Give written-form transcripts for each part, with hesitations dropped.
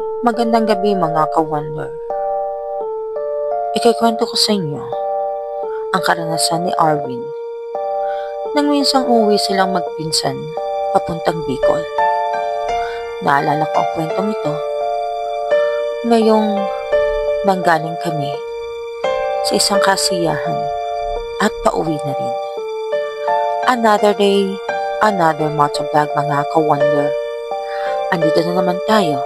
Magandang gabi mga ka-wonder. Ikikwento ko sa inyo ang karanasan ni Arwin nang minsang uuwi silang magpinsan papuntang Bicol. Naalala ko ang kwentong ito ngayong nanggaling kami sa isang kasiyahan at pauwi na rin. Another day, another motovlog mga ka-wonder. Andito na naman tayo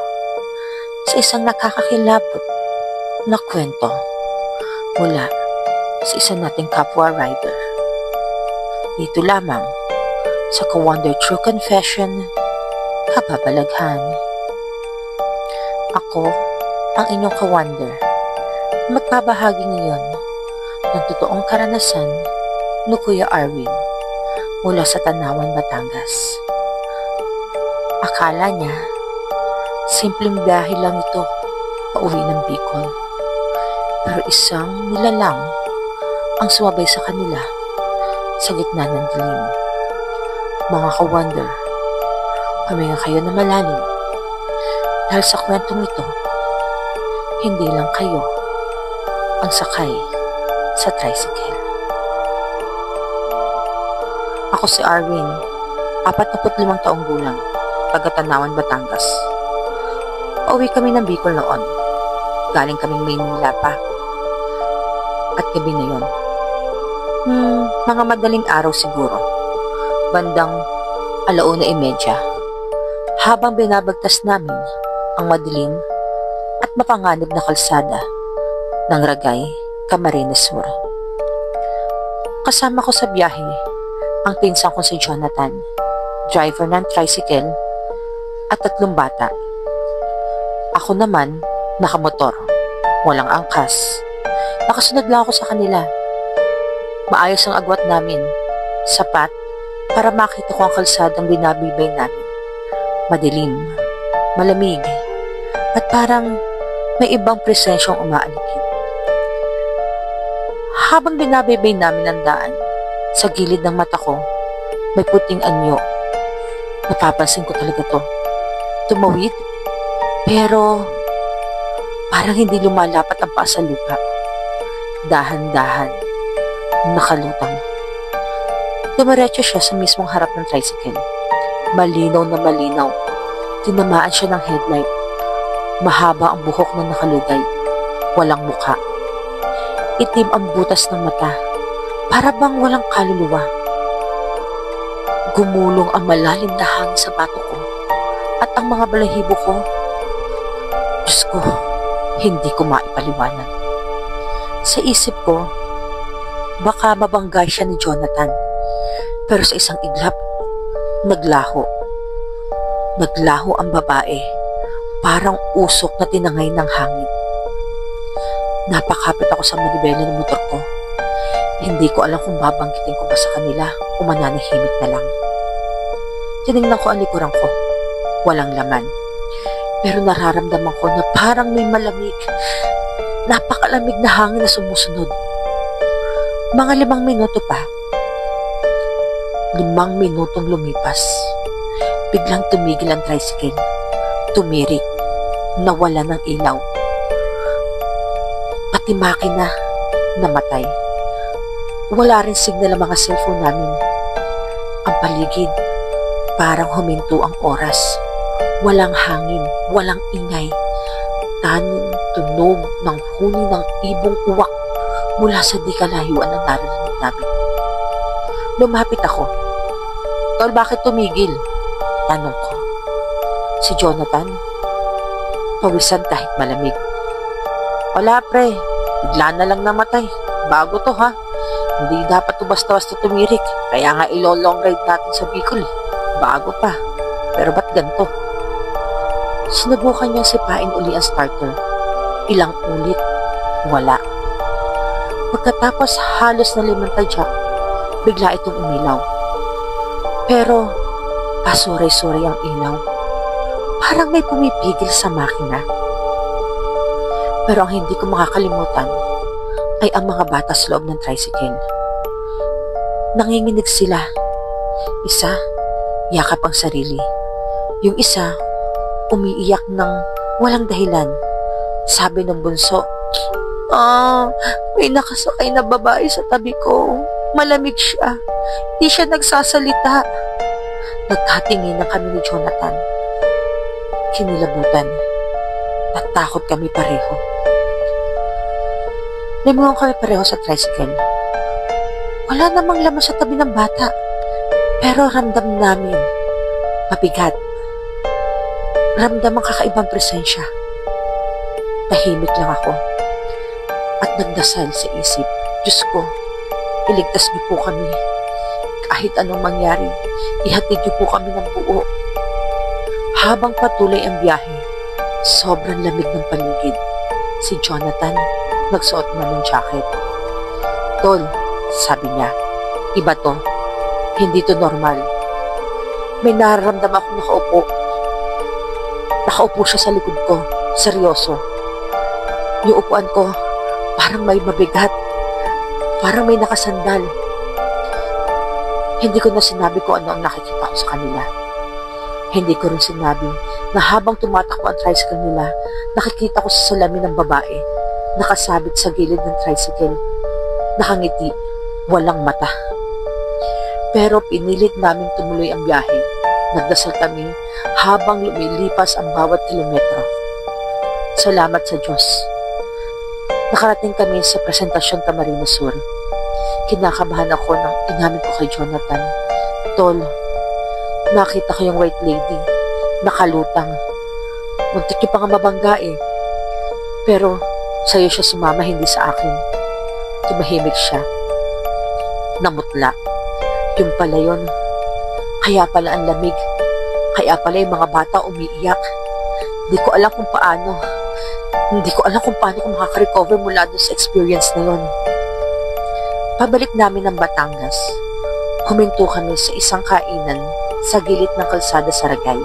sa isang nakakakilabot na kwento mula sa isa nating kapwa rider. Dito lamang sa Ka-Wonder True Confession, Kababalaghan. Ako, ang inyong ka-wonder, magbabahagi ngayon ng totoong karanasan ni Kuya Arwin mula sa Tanawan, Batangas. Akala niya, simpleng biyahe lang ito pauwi ng Bicol. Pero isang nilalang ang sumabay sa kanila sa gitna ng dilim. Mga ka-wonder, huminga kayo na malalim dahil sa kwentong ito, hindi lang kayo ang sakay sa tricycle. Ako si Arwin, 45 taong gulang, taga Tanawan, Batangas. Pauwi kami ng Bicol noon. Galing kaming Maynila pa. At gabi na yun. Mga madaling araw siguro. Bandang 1:30. Habang binabagtas namin ang madilim at mapanganib na kalsada ng Ragay, Camarines Sur. Kasama ko sa biyahe ang pinsan ko si Jonathan, driver ng tricycle, at 3 bata. Ako naman, nakamotor, walang angkas. Nakasunod lang ako sa kanila. Maayos ang agwat namin, sapat para makita ko ang kalsadang binabibay namin. Madilim, malamig, at parang may ibang presensyong umaaligid. Habang binabaybay namin ang daan, sa gilid ng mata ko, may puting anyo. Napapansin ko talaga to. Tumawid, pero parang hindi lumalapat ang paa sa lupa. Dahan-dahan, nakalutang. Dumiretso siya sa mismong harap ng tricycle. Malinaw na malinaw. Tinamaan siya ng headlight. Mahaba ang buhok na nakalugay. Walang mukha. Itim ang butas ng mata. Para bang walang kaluluwa. Gumulong ang malalim na hangin sa bato ko. At ang mga balahibo ko, Diyos ko, hindi ko maipaliwanag. Sa isip ko, baka mabanggay siya ni Jonathan. Pero sa isang iglap, naglaho. Naglaho ang babae, parang usok na tinangay ng hangin. Napakapit ako sa manibela ng motor ko. Hindi ko alam kung babanggitin ko ba sa kanila o mananahimik na lang. Tinignan ko ang likuran ko. Walang laman. Pero nararamdaman ko na parang may malamig, napakalamig na hangin na sumusunod. Mga 5 minuto pa. 5 minutong lumipas. Biglang tumigil ang tricycle. Tumirik. Nawala ng ilaw. Pati makina namatay. Wala rin signal ang mga cellphone namin. Ang paligid, parang huminto ang oras. Walang hangin, walang ingay. Tanging tunog ng huni ng ibong uwak mula sa di kalayuan ang narinig namin. Lumapit ako. Tol, bakit tumigil? Tanong ko. Si Jonathan, pawisan kahit malamig. Wala pre, bigla na lang namatay. Bago to ha. Hindi dapat to basta-basta tumirik. Kaya nga ilo-long ride natin sa Bicol. Bago pa. Pero ba't ganito? Sinubukan niyang sipain uli ang starter. Ilang ulit, wala. Pagkatapos halos na 5 tadyak, bigla itong umilaw. Pero pasuray-suray ang ilaw. Parang may pumipigil sa makina. Pero ang hindi ko makakalimutan ay ang mga bata sa loob ng tricycle. Nanginginig sila. Isa, yakap ang sarili. Yung isa, umiiyak ng Walang dahilan. Sabi ng bunso, may nakasakay na babae sa tabi ko. Malamig siya. Di siya nagsasalita. Nagkatinginan kami ni Jonathan. Kinilabutan. Natakot kami pareho. Limungan kami pareho sa tricycle. Wala namang laman sa tabi ng bata. Pero ramdam namin. Mabigat. Ramdam ang kakaibang presensya. Tahimik lang ako. At nagdasal sa isip, Diyos ko, iligtas niyo po kami. Kahit anong mangyari, ihatid niyo po kami ng buo. Habang patuloy ang biyahe, sobrang lamig ng paligid. Si Jonathan, nagsuot na ng jacket. Tol, sabi niya, iba to. Hindi to normal. May nararamdaman akong nakaupo. Nakaupo siya sa likod ko. Seryoso. Yung upuan ko, parang may mabigat. Parang may nakasandal. Hindi ko na sinabi ko ano ang nakikita ko sa kanila. Hindi ko rin sinabi na habang tumatakbo ang tricycle nila, nakikita ko sa salamin ng babae, nakasabit sa gilid ng tricycle. Nakangiti, walang mata. Pero pinilit namin tumuloy ang biyahe. Nagdasal kami habang lumilipas ang bawat kilometro. Salamat sa Diyos. Nakarating kami sa presentasyon Camarines Sur. Kinakabahan ako nang inamin ko kay Jonathan, Tol, nakita ko yung white lady, nakalutang. Muntik niyo pa nga mabangga eh. Pero sa'yo siya sumama, hindi sa akin. Tumahimik siya. Namutla. Yung pala yun. Kaya pala ang lamig. Kaya pala yung mga bata umiiyak. Hindi ko alam kung paano. Hindi ko alam kung paano ko makaka-recover mula doon sa experience na yun. Pabalik namin ng Batangas. Huminto kami sa isang kainan sa gilid ng kalsada sa Ragay.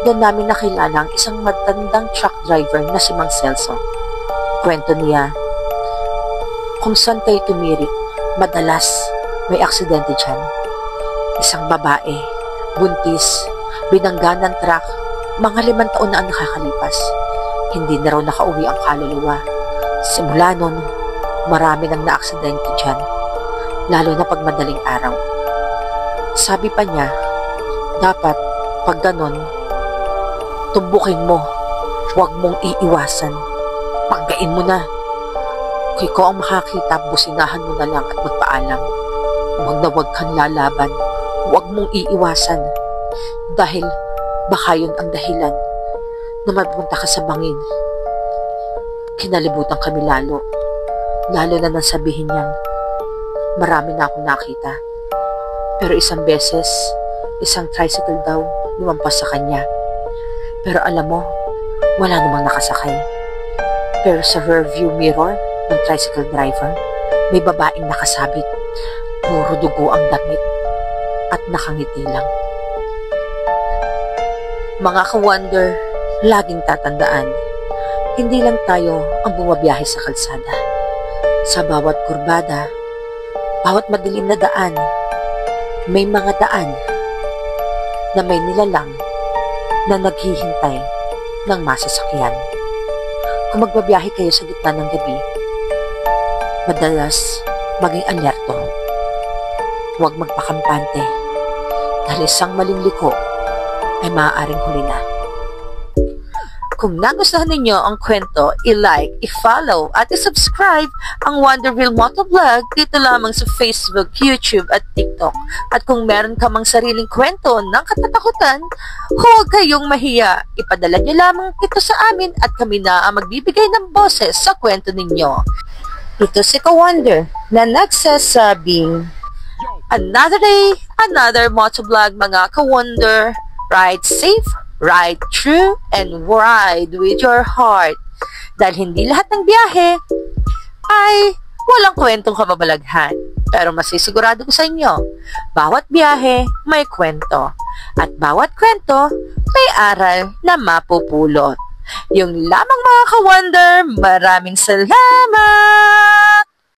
Doon namin nakilala ang isang matandang truck driver na si Mang Celso. Kwento niya, kung saan kayo tumirik, madalas may aksidente dyan. Isang babae, buntis, binangga ng truck, mga 5 taon na ang nakakalipas. Hindi na raw nakauwi ang kaluluwa. Simula nun, marami nang naaksidente dyan, lalo na pag madaling araw. Sabi pa niya, dapat, pag ganon, tumbukin mo, huwag mong iiwasan. Paggain mo na. Kung ikaw ang makakita, businahan mo na lang at magpaalam. Huwag na huwag kang lalaban. Huwag mong iiwasan. Dahil baka yun ang dahilan na mapunta ka sa bangin. Kinalibutan kami lalo. Lalo na nang sabihin niyang marami na akong nakita. Pero isang beses, isang tricycle daw lumampas sa kanya. Pero alam mo, wala namang nakasakay. Pero sa rearview mirror ng tricycle driver, may babaeng nakasabit. Puro dugo ang damit at nakangiti lang. Mga ka-wonder, laging tatandaan, hindi lang tayo ang bumabiyahe sa kalsada. Sa bawat kurbada, bawat madilim na daan, may mga daan na may nilalang na naghihintay ng masasakyan. Kung magbabiyahe kayo sa gitna ng gabi, madalas maging alerto. Huwag magpakampante dahil isang maling liko ay maaaring huli na. Kung nagustuhan ninyo ang kwento, i-like, i-follow at i-subscribe ang Wonderville Motovlog dito lamang sa Facebook, YouTube at TikTok. At kung meron ka mang sariling kwento ng katatakutan, huwag kayong mahiya. Ipadala nyo lamang ito sa amin at kami na ang magbibigay ng boses sa kwento ninyo. Ito si Ka-Wonder na nagsasabing, another day, another motovlog mga Ka-Wonder. Ride safe, ride true, and ride with your heart. Dahil hindi lahat ng biyahe ay walang kwentong kababalaghan. Pero masisigurado ko sa inyo, bawat biyahe may kwento. At bawat kwento may aral na mapupulot. Yung lamang mga Ka-Wonder, maraming salamat!